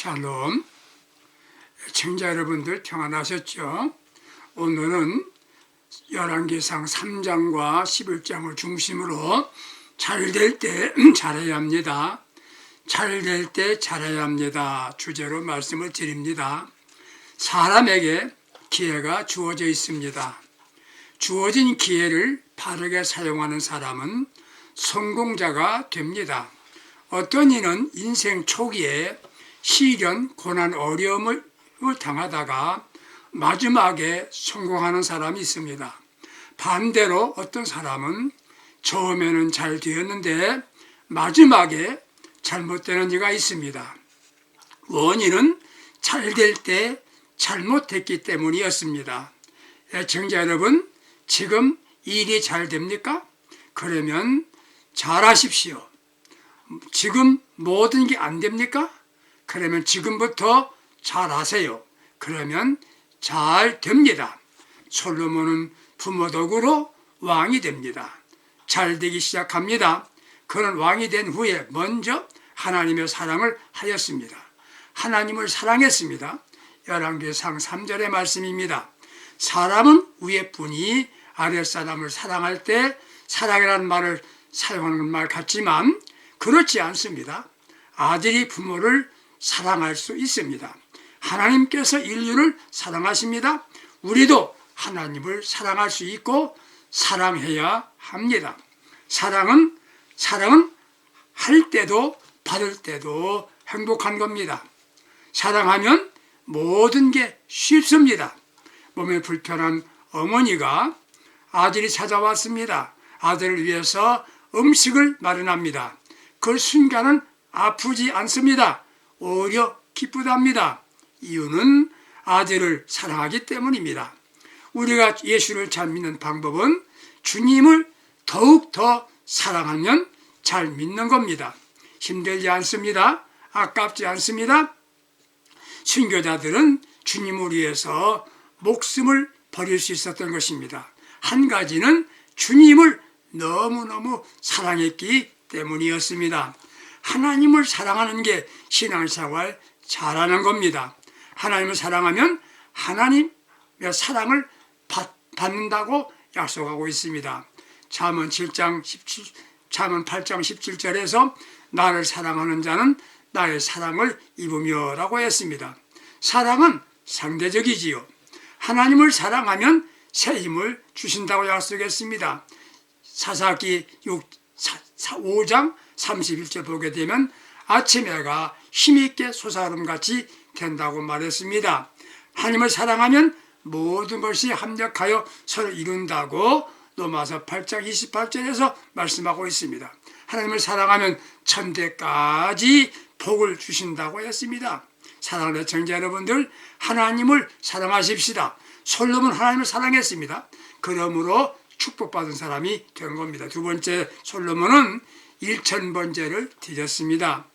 샬롬, 청자 여러분들 평안하셨죠? 오늘은 열왕기상 3장과 11장을 중심으로 잘 될 때 잘해야 합니다. 잘 될 때 잘해야 합니다. 주제로 말씀을 드립니다. 사람에게 기회가 주어져 있습니다. 주어진 기회를 바르게 사용하는 사람은 성공자가 됩니다. 어떤 이는 인생 초기에 시련, 고난, 어려움을 당하다가 마지막에 성공하는 사람이 있습니다. 반대로 어떤 사람은 처음에는 잘 되었는데 마지막에 잘못되는 이가 있습니다. 원인은 잘 될 때 잘못했기 때문이었습니다. 애청자 여러분, 지금 일이 잘 됩니까? 그러면 잘하십시오. 지금 모든 게 안 됩니까? 그러면 지금부터 잘하세요. 그러면 잘 됩니다. 솔로몬은 부모 덕으로 왕이 됩니다. 잘 되기 시작합니다. 그는 왕이 된 후에 먼저 하나님의 사랑을 하였습니다. 하나님을 사랑했습니다. 열왕기상 3절의 말씀입니다. 사람은 위에 분이 아랫사람을 사랑할 때 사랑이라는 말을 사용하는 말 같지만 그렇지 않습니다. 아들이 부모를 사랑할 수 있습니다. 하나님께서 인류를 사랑하십니다. 우리도 하나님을 사랑할 수 있고 사랑해야 합니다. 사랑은 할 때도 받을 때도 행복한 겁니다. 사랑하면 모든 게 쉽습니다. 몸에 불편한 어머니가 아들이 찾아왔습니다. 아들을 위해서 음식을 마련합니다. 그 순간은 아프지 않습니다. 오히려 기쁘답니다. 이유는 아들을 사랑하기 때문입니다. 우리가 예수를 잘 믿는 방법은 주님을 더욱더 사랑하면 잘 믿는 겁니다. 힘들지 않습니다. 아깝지 않습니다. 순교자들은 주님을 위해서 목숨을 버릴 수 있었던 것입니다. 한 가지는 주님을 너무너무 사랑했기 때문이었습니다. 하나님을 사랑하는 게 신앙생활 잘하는 겁니다. 하나님을 사랑하면 하나님의 사랑을 받는다고 약속하고 있습니다. 잠언 8장 17절에서 나를 사랑하는 자는 나의 사랑을 입으며 라고 했습니다. 사랑은 상대적이지요. 하나님을 사랑하면 새 힘을 주신다고 약속했습니다. 사사기 5장 31절 보게 되면 아침 해가 힘있게 솟아오름같이 된다고 말했습니다. 하나님을 사랑하면 모든 것이 합력하여 서로 이룬다고 로마서 8장 28절에서 말씀하고 있습니다. 하나님을 사랑하면 천대까지 복을 주신다고 했습니다. 사랑하는 애청자 여러분들, 하나님을 사랑하십시다. 솔로몬 하나님을 사랑했습니다. 그러므로 축복받은 사람이 된 겁니다. 두 번째, 솔로몬은 1000번제를 드렸습니다.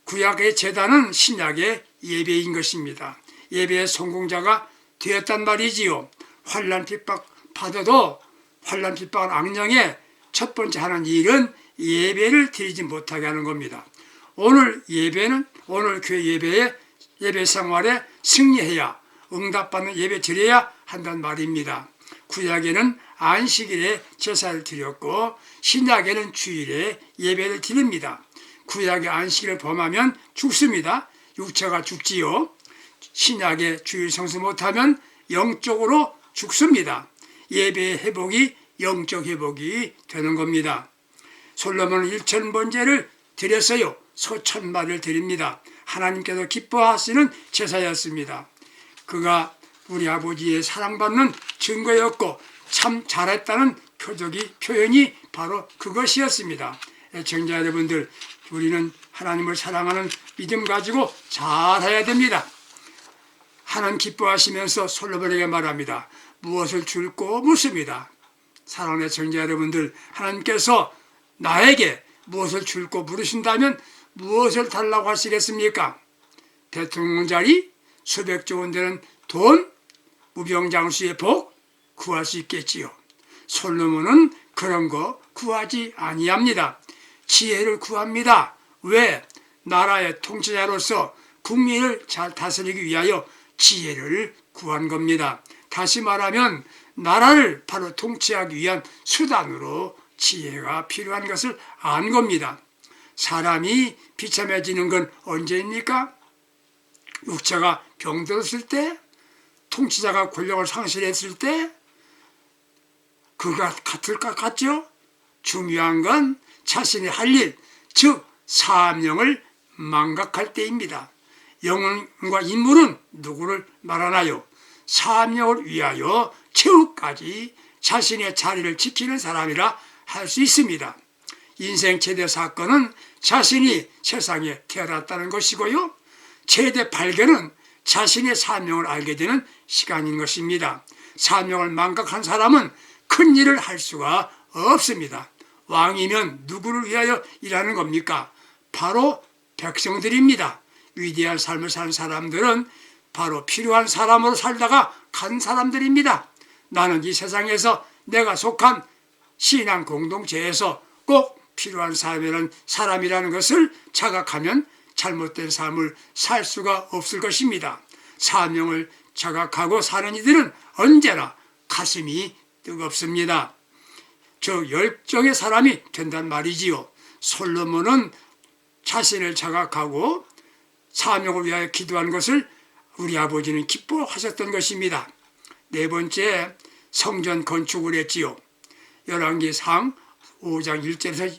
구약의 제단은 신약의 예배인 것입니다. 예배의 성공자가 되었단 말이지요. 환난 핍박 받아도 환난 핍박한 악령의 첫 번째 하는 일은 예배를 드리지 못하게 하는 겁니다. 오늘 교회 예배 생활에 승리해야 응답받는 예배 드려야 한다는 말입니다. 구약에는 안식일에 제사를 드렸고 신약에는 주일에 예배를 드립니다. 구약의 안식일을 범하면 죽습니다. 육체가 죽지요. 신약의 주일 성수 못하면 영적으로 죽습니다. 예배의 회복이 영적 회복이 되는 겁니다. 솔로몬은 1000번제를 드렸어요. 소천마를 드립니다. 하나님께서 기뻐하시는 제사였습니다. 그가 우리 아버지의 사랑받는 증거였고 참 잘했다는 표현이 바로 그것이었습니다. 애청자 여러분들, 우리는 하나님을 사랑하는 믿음 가지고 잘해야 됩니다. 하나님 기뻐하시면서 솔로몬에게 말합니다. 무엇을 줄고 묻습니다. 사랑하는 애청자 여러분들, 하나님께서 나에게 무엇을 줄고 물으신다면 무엇을 달라고 하시겠습니까? 대통령 자리, 수백 좋은 데는 돈, 무병장수의 복 구할 수 있겠지요. 솔로몬은 그런 거 구하지 아니합니다. 지혜를 구합니다. 왜? 나라의 통치자로서 국민을 잘 다스리기 위하여 지혜를 구한 겁니다. 다시 말하면 나라를 바로 통치하기 위한 수단으로 지혜가 필요한 것을 안 겁니다. 사람이 비참해지는 건 언제입니까? 육체가 병들었을 때, 통치자가 권력을 상실했을 때, 그가 같을 것 같죠? 중요한 건 자신이 할 일, 즉 사명을 망각할 때입니다. 영혼과 인물은 누구를 말하나요? 사명을 위하여 최후까지 자신의 자리를 지키는 사람이라 할 수 있습니다. 인생 최대 사건은 자신이 세상에 태어났다는 것이고요. 최대 발견은 자신의 사명을 알게 되는 시간인 것입니다. 사명을 망각한 사람은 큰 일을 할 수가 없습니다. 왕이면 누구를 위하여 일하는 겁니까? 바로 백성들입니다. 위대한 삶을 산 사람들은 바로 필요한 사람으로 살다가 간 사람들입니다. 나는 이 세상에서 내가 속한 신앙 공동체에서 꼭 필요한 사람이라는 것을 자각하면 잘못된 삶을 살 수가 없을 것입니다. 사명을 자각하고 사는 이들은 언제나 가슴이 뜨겁습니다. 저 열정의 사람이 된단 말이지요. 솔로몬은 자신을 자각하고 사명을 위하여 기도한 것을 우리 아버지는 기뻐하셨던 것입니다. 네 번째, 성전 건축을 했지요. 열왕기상 5장 1절에서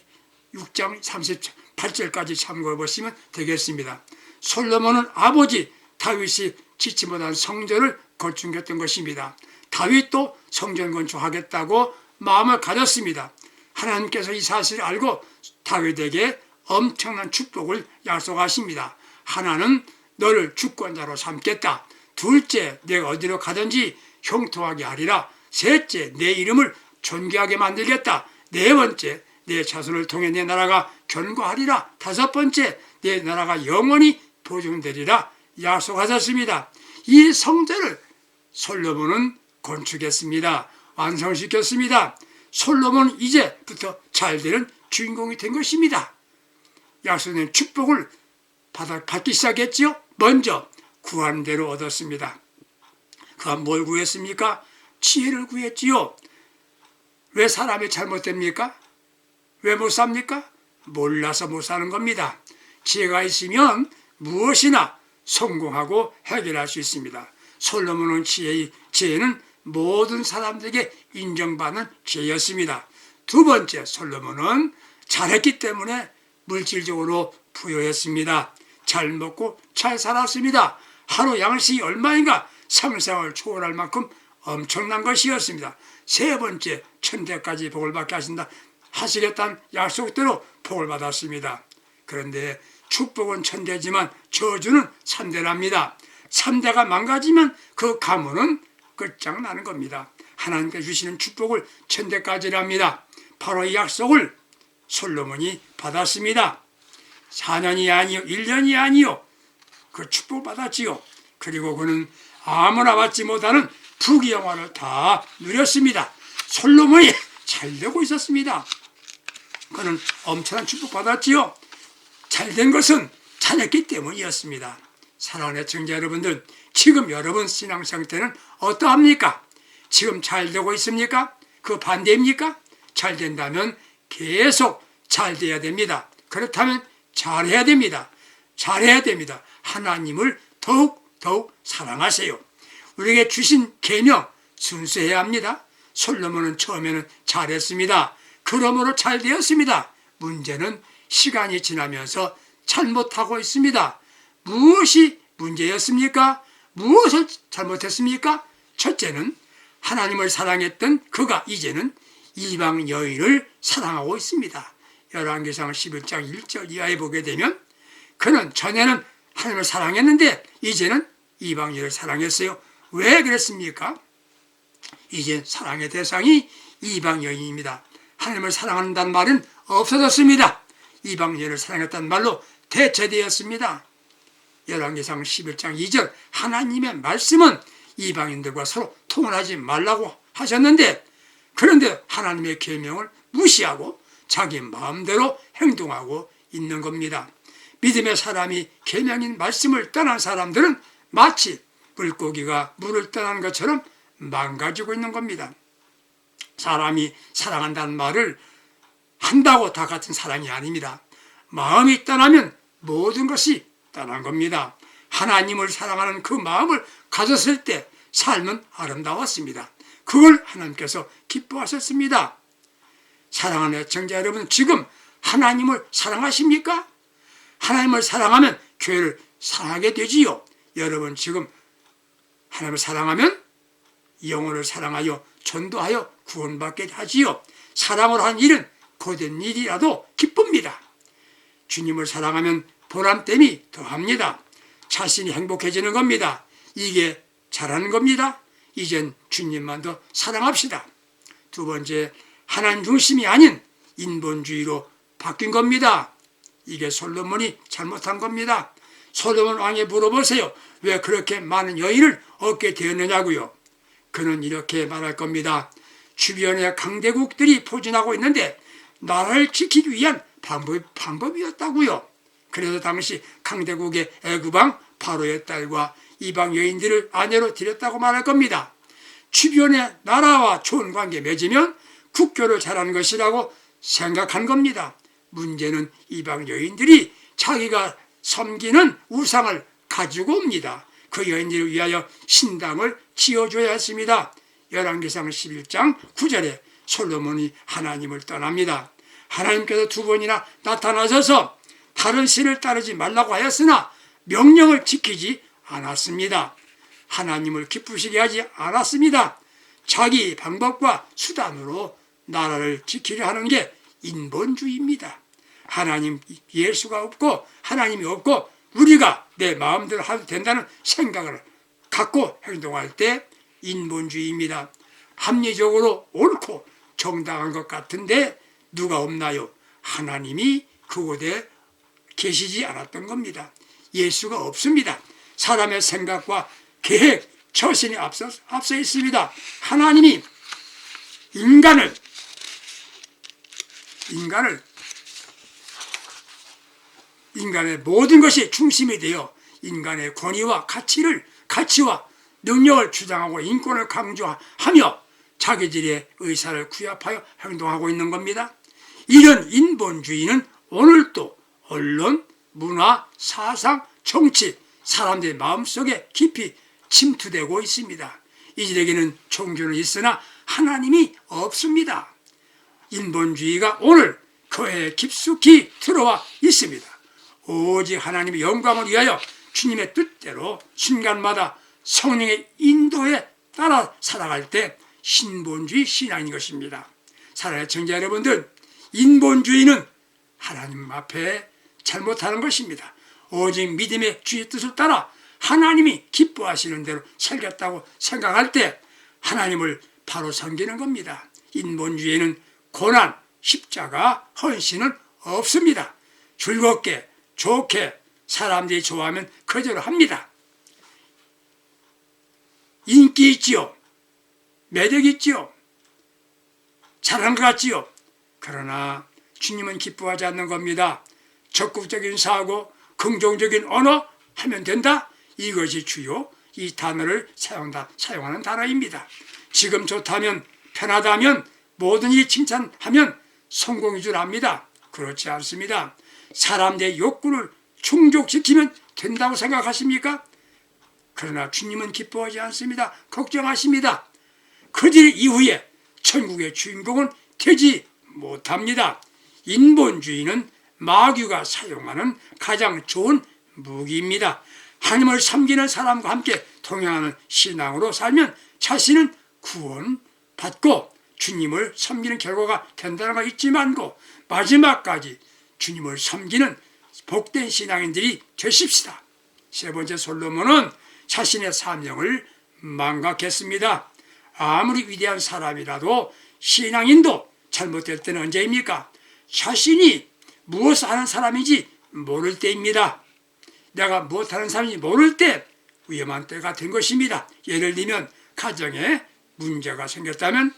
6장 38절까지 참고해 보시면 되겠습니다. 솔로몬은 아버지 다윗이 짓지 못한 성전을 건축했던 것입니다. 다윗도 성전 건축하겠다고 마음을 가졌습니다. 하나님께서 이 사실을 알고 다윗에게 엄청난 축복을 약속하십니다. 하나는 너를 주권자로 삼겠다. 둘째, 내가 어디로 가든지 형통하게 하리라. 셋째, 내 이름을 존귀하게 만들겠다. 네 번째, 내 자손을 통해 내 나라가 견고하리라. 다섯 번째, 내 나라가 영원히 보존되리라 약속하셨습니다. 이 성전을 솔로몬은 건축했습니다. 완성시켰습니다. 솔로몬은 이제부터 잘되는 주인공이 된 것입니다. 약속된 축복을 받기 시작했지요. 먼저 구한 대로 얻었습니다. 그가 뭘 구했습니까? 지혜를 구했지요. 왜 사람이 잘못됩니까? 왜 못 삽니까? 몰라서 못 사는 겁니다. 지혜가 있으면 무엇이나 성공하고 해결할 수 있습니다. 솔로몬은 지혜는 모든 사람들에게 인정받는 지혜였습니다. 두 번째, 솔로몬은 잘했기 때문에 물질적으로 부유했습니다. 잘 먹고 잘 살았습니다. 하루 양식이 얼마인가 상상을 초월할 만큼 엄청난 것이었습니다. 세 번째, 천대까지 복을 받게 하시겠다는 약속대로 복을 받았습니다. 그런데 축복은 천대지만 저주는 삼대랍니다. 3대가 망가지면 그 가문은 끝장나는 겁니다. 하나님께 주시는 축복을 천대까지랍니다. 바로 이 약속을 솔로몬이 받았습니다. 4년이 아니요 1년이 아니요 그 축복 받았지요. 그리고 그는 아무나 받지 못하는 부귀영화를 다 누렸습니다. 솔로몬이 잘 되고 있었습니다. 그는 엄청난 축복 받았지요. 잘된 것은 잘했기 때문이었습니다. 사랑하는 애청자 여러분들, 지금 여러분 신앙 상태는 어떠합니까? 지금 잘 되고 있습니까? 그 반대입니까? 잘 된다면 계속 잘 돼야 됩니다. 그렇다면 잘해야 됩니다. 잘해야 됩니다. 하나님을 더욱 사랑하세요. 우리에게 주신 계명 순수해야 합니다. 솔로몬은 처음에는 잘했습니다. 그러므로 잘 되었습니다. 문제는 시간이 지나면서 잘못하고 있습니다. 무엇이 문제였습니까? 무엇을 잘못했습니까? 첫째는 하나님을 사랑했던 그가 이제는 이방 여인을 사랑하고 있습니다. 열왕기상 11장 1절 이하에 보게 되면 그는 전에는 하나님을 사랑했는데 이제는 이방 여인을 사랑했어요. 왜 그랬습니까? 이제 사랑의 대상이 이방 여인입니다. 하나님을 사랑한다는 말은 없어졌습니다. 이방 여인을 사랑했다는 말로 대체되었습니다. 열왕기상 11장 2절 하나님의 말씀은 이방인들과 서로 통혼하지 말라고 하셨는데 그런데 하나님의 계명을 무시하고 자기 마음대로 행동하고 있는 겁니다. 믿음의 사람이 계명인 말씀을 떠난 사람들은 마치 물고기가 물을 떠난 것처럼 망가지고 있는 겁니다. 사람이 사랑한다는 말을 한다고 다 같은 사랑이 아닙니다. 마음이 떠나면 모든 것이 떠난 겁니다. 하나님을 사랑하는 그 마음을 가졌을 때 삶은 아름다웠습니다. 그걸 하나님께서 기뻐하셨습니다. 사랑하는 애청자 여러분, 지금 하나님을 사랑하십니까? 하나님을 사랑하면 교회를 사랑하게 되지요. 여러분 지금 하나님을 사랑하면 영혼을 사랑하여 전도하여 구원받게 하지요. 사랑으로 한 일은 고된 일이라도 기쁩니다. 주님을 사랑하면 보람됨이 더합니다. 자신이 행복해지는 겁니다. 이게 잘하는 겁니다. 이젠 주님만 더 사랑합시다. 두 번째, 하나님 중심이 아닌 인본주의로 바뀐 겁니다. 이게 솔로몬이 잘못한 겁니다. 솔로몬 왕에 물어보세요. 왜 그렇게 많은 여인을 얻게 되었느냐고요. 그는 이렇게 말할 겁니다. 주변에 강대국들이 포진하고 있는데 나라를 지키기 위한 방법이었다고요. 그래서 당시 강대국의 애굽왕 바로의 딸과 이방 여인들을 아내로 들였다고 말할 겁니다. 주변의 나라와 좋은 관계 맺으면 국교를 잘하는 것이라고 생각한 겁니다. 문제는 이방 여인들이 자기가 섬기는 우상을 가지고 옵니다. 그 여인들을 위하여 신당을 지어줘야 했습니다. 열왕기상 11장 9절에 솔로몬이 하나님을 떠납니다. 하나님께서 두 번이나 나타나셔서 다른 신을 따르지 말라고 하였으나 명령을 지키지 않았습니다. 하나님을 기쁘시게 하지 않았습니다. 자기 방법과 수단으로 나라를 지키려 하는 게 인본주의입니다. 하나님 예수가 없고 하나님이 없고 우리가 내 마음대로 해도 된다는 생각을 갖고 행동할 때 인본주의입니다. 합리적으로 옳고 정당한 것 같은데 누가 없나요? 하나님이 그곳에 계시지 않았던 겁니다. 예수가 없습니다. 사람의 생각과 계획, 처신이 앞서 있습니다. 하나님이 인간의 모든 것이 중심이 되어 인간의 권위와 가치와 능력을 주장하고 인권을 강조하며 자기들의 의사를 구합하여 행동하고 있는 겁니다. 이런 인본주의는 오늘도 언론, 문화, 사상, 정치, 사람들의 마음속에 깊이 침투되고 있습니다. 이들에게는 종교는 있으나 하나님이 없습니다. 인본주의가 오늘 교회에 깊숙이 들어와 있습니다. 오직 하나님의 영광을 위하여 주님의 뜻대로 순간마다 성령의 인도에 따라 살아갈 때 신본주의 신앙인 것입니다. 사랑하는 청자 여러분들, 인본주의는 하나님 앞에 잘못하는 것입니다. 오직 믿음의 주의 뜻을 따라 하나님이 기뻐하시는 대로 살겠다고 생각할 때 하나님을 바로 섬기는 겁니다. 인본주의에는 고난, 십자가, 헌신은 없습니다. 즐겁게, 좋게 사람들이 좋아하면 그대로 합니다. 인기 있지요. 매력 있지요. 잘한 것 같지요. 그러나 주님은 기뻐하지 않는 겁니다. 적극적인 사고, 긍정적인 언어 하면 된다. 이것이 주요 이 단어를 사용하는 단어입니다. 지금 좋다면, 편하다면, 모든 일이 칭찬하면 성공인 줄 압니다. 그렇지 않습니다. 사람들의 욕구를 충족시키면 된다고 생각하십니까? 그러나 주님은 기뻐하지 않습니다. 걱정하십니다. 그들 이후에 천국의 주인공은 되지 못합니다. 인본주의는 마귀가 사용하는 가장 좋은 무기입니다. 하나님을 섬기는 사람과 함께 동행하는 신앙으로 살면 자신은 구원받고 주님을 섬기는 결과가 된다는 거 잊지 말고 마지막까지 주님을 섬기는 복된 신앙인들이 되십시다. 세 번째, 솔로몬은 자신의 사명을 망각했습니다. 아무리 위대한 사람이라도 신앙인도 잘못될 때는 언제입니까? 자신이 무엇을 하는 사람인지 모를 때입니다. 내가 무엇하는 사람인지 모를 때 위험한 때가 된 것입니다. 예를 들면 가정에 문제가 생겼다면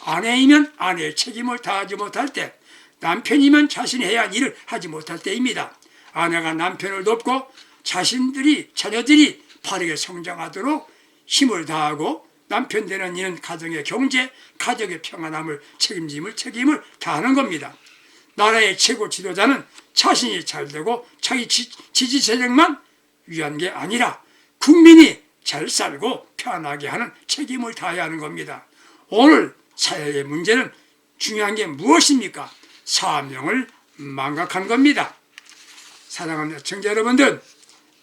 아내이면 아내의 책임을 다하지 못할 때, 남편이면 자신이 해야 할 일을 하지 못할 때입니다. 아내가 남편을 돕고 자녀들이 바르게 성장하도록 힘을 다하고 남편 되는 이는 가정의 경제, 가족의 평안함을 책임을 다하는 겁니다. 나라의 최고 지도자는 자신이 잘되고 자기 지지 세력만 위한 게 아니라 국민이 잘 살고 편하게 하는 책임을 다해야 하는 겁니다. 오늘 사회의 문제는 중요한 게 무엇입니까? 사명을 망각한 겁니다. 사랑하는 시청자 여러분들,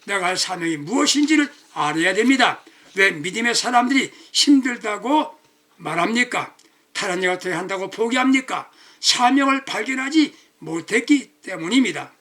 내가 할 사명이 무엇인지를 알아야 됩니다. 왜 믿음의 사람들이 힘들다고 말합니까? 다른 일 어떻게 한다고 포기합니까? 사명을 발견하지 못했기 때문입니다.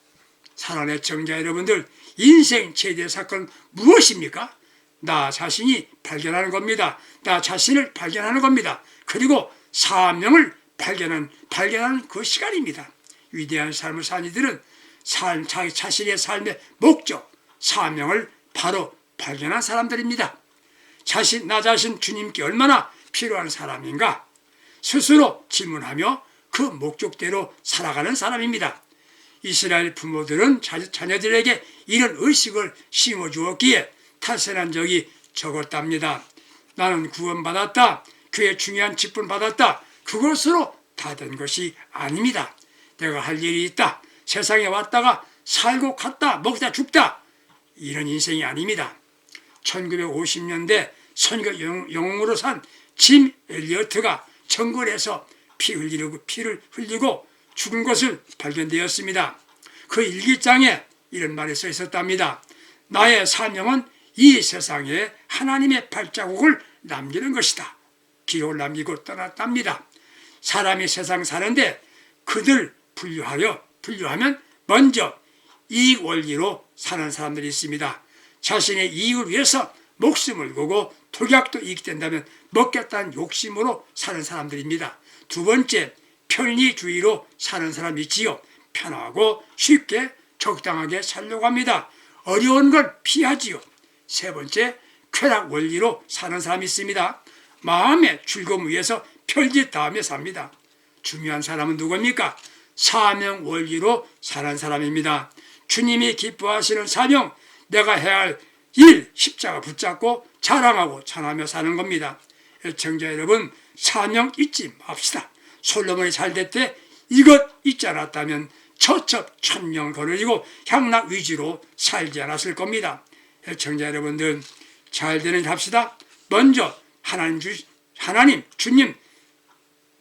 사랑하는 시청자 여러분들, 인생 최대 사건은 무엇입니까? 나 자신이 발견하는 겁니다. 나 자신을 발견하는 겁니다. 그리고 사명을 발견하는 그 시간입니다. 위대한 삶을 산 이들은 자기 자신의 삶의 목적, 사명을 바로 발견한 사람들입니다. 나 자신 주님께 얼마나 필요한 사람인가 스스로 질문하며 그 목적대로 살아가는 사람입니다. 이스라엘 부모들은 자녀들에게 이런 의식을 심어주었기에 탈선한 적이 적었답니다. 나는 구원받았다. 그의 중요한 직분 받았다. 그것으로 다 된 것이 아닙니다. 내가 할 일이 있다. 세상에 왔다가 살고 갔다 먹다 죽다. 이런 인생이 아닙니다. 1950년대 선교 영웅으로 산 짐 엘리어트가 정글에서 피를 흘리고 죽은 것을 발견되었습니다. 그 일기장에 이런 말이 써 있었답니다. 나의 사명은 이 세상에 하나님의 발자국을 남기는 것이다. 기록을 남기고 떠났답니다. 사람이 세상 사는데 그들 분류하면 먼저 이익 원리로 사는 사람들이 있습니다. 자신의 이익을 위해서 목숨을 걸고 독약도 이익이 된다면 먹겠다는 욕심으로 사는 사람들입니다. 두 번째, 편리주의로 사는 사람이 있지요. 편하고 쉽게 적당하게 살려고 합니다. 어려운 걸 피하지요. 세 번째, 쾌락 원리로 사는 사람이 있습니다. 마음의 즐거움 위해서 별짓 다하며 삽니다. 중요한 사람은 누굽니까? 사명 원리로 사는 사람입니다. 주님이 기뻐하시는 사명, 내가 해야 할 일, 십자가 붙잡고 자랑하고 찬하며 사는 겁니다. 애청자 여러분, 사명 잊지 맙시다. 솔로몬이 잘될 때 이것 잊지 않았다면 처첩 천명 거느리고 향락 위주로 살지 않았을 겁니다. 애청자 여러분들, 잘되는 일 합시다. 먼저 하나님, 주님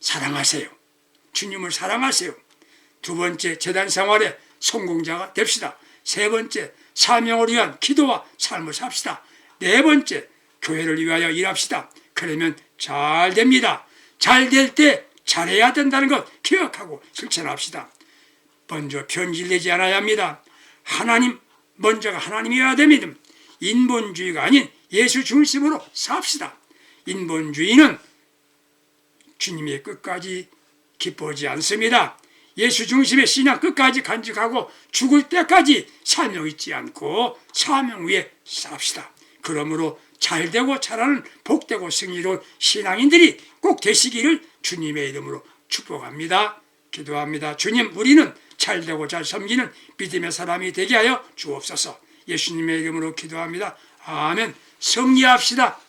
사랑하세요. 주님을 사랑하세요. 두 번째, 재단 생활에 성공자가 됩시다. 세 번째, 사명을 위한 기도와 삶을 삽시다. 네 번째, 교회를 위하여 일합시다. 그러면 잘 됩니다. 잘 될 때 잘해야 된다는 것 기억하고 실천합시다. 먼저 변질되지 않아야 합니다. 먼저가 하나님이어야 됩니다. 인본주의가 아닌 예수 중심으로 삽시다. 인본주의는 주님의 끝까지 기뻐하지 않습니다. 예수 중심의 신앙 끝까지 간직하고 죽을 때까지 사명 잊지 않고 사명 위에 삽시다. 그러므로 잘되고 잘하는 복되고 승리로운 신앙인들이 꼭 되시기를 주님의 이름으로 축복합니다. 기도합니다. 주님, 우리는 잘되고 잘 섬기는 믿음의 사람이 되게 하여 주옵소서. 예수님의 이름으로 기도합니다. 아멘. 승리합시다.